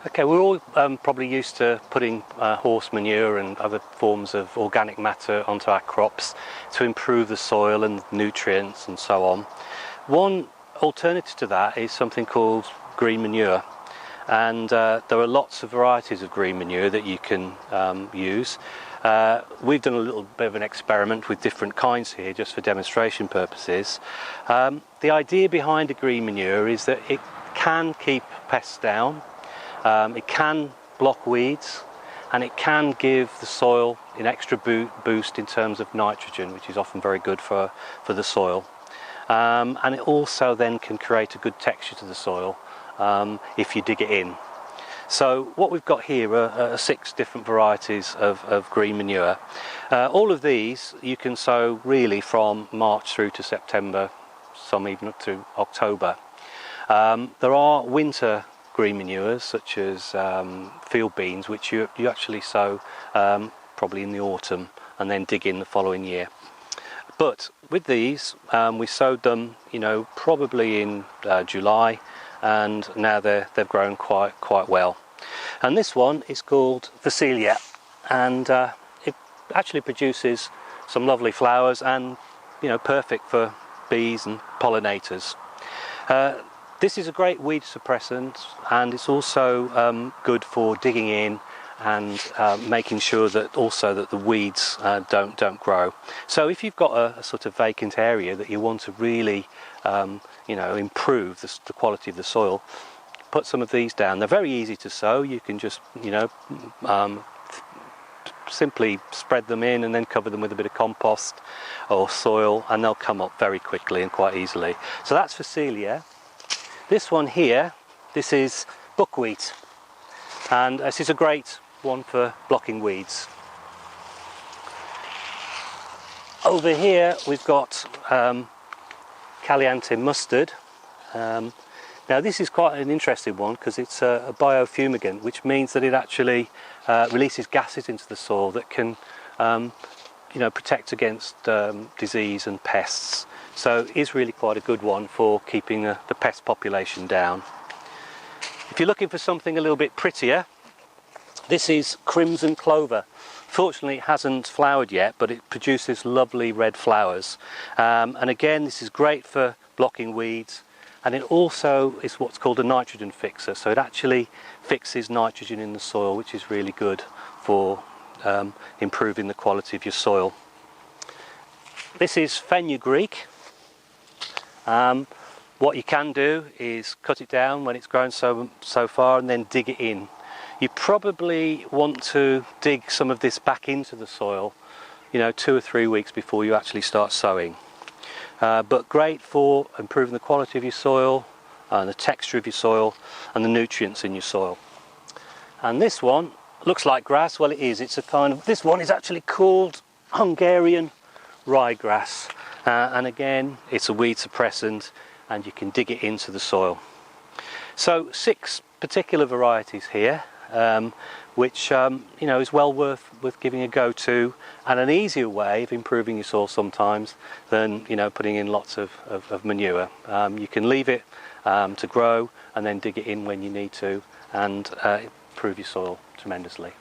Okay, we're all probably used to putting horse manure and other forms of organic matter onto our crops to improve the soil and nutrients and so on. One alternative to that is something called green manure, and there are lots of varieties of green manure that you can use. We've done a little bit of an experiment with different kinds here just for demonstration purposes. The idea behind a green manure is that it can keep pests down. It can block weeds, and it can give the soil an extra boost in terms of nitrogen, which is often very good for the soil. And it also then can create a good texture to the soil if you dig it in. So what we've got here are 6 different varieties of green manure. All of these you can sow really from March through to September, some even up to October. There are winter green manures such as field beans, which you actually sow probably in the autumn and then dig in the following year. But with these we sowed them probably in July, and now they've grown quite well. And this one is called Phacelia, and it actually produces some lovely flowers and perfect for bees and pollinators. This is a great weed suppressant, and it's also good for digging in and making sure that the weeds don't grow. So if you've got a sort of vacant area that you want to really improve the quality of the soil, put some of these down. They're very easy to sow. You can just simply spread them in and then cover them with a bit of compost or soil, and they'll come up very quickly and quite easily. So that's Phacelia. This one here, this is buckwheat, and this is a great one for blocking weeds. Over here we've got Caliante mustard. Now this is quite an interesting one because it's a biofumigant, which means that it actually releases gases into the soil that can protect against disease and pests. So it is really quite a good one for keeping the pest population down. If you're looking for something a little bit prettier, this is crimson clover. Fortunately it hasn't flowered yet, but it produces lovely red flowers. And again, this is great for blocking weeds, and it also is what's called a nitrogen fixer. So it actually fixes nitrogen in the soil, which is really good for improving the quality of your soil. This is fenugreek. What you can do is cut it down when it's grown so far and then dig it in. You probably want to dig some of this back into the soil 2 or 3 weeks before you actually start sowing. But great for improving the quality of your soil, the texture of your soil and the nutrients in your soil. And this one looks like grass. Well, it is. This one is actually called Hungarian ryegrass. And again, it's a weed suppressant, and you can dig it into the soil. So 6 particular varieties here, which is well worth giving a go to, and an easier way of improving your soil sometimes than putting in lots of manure. You can leave it to grow and then dig it in when you need to, and improve your soil tremendously.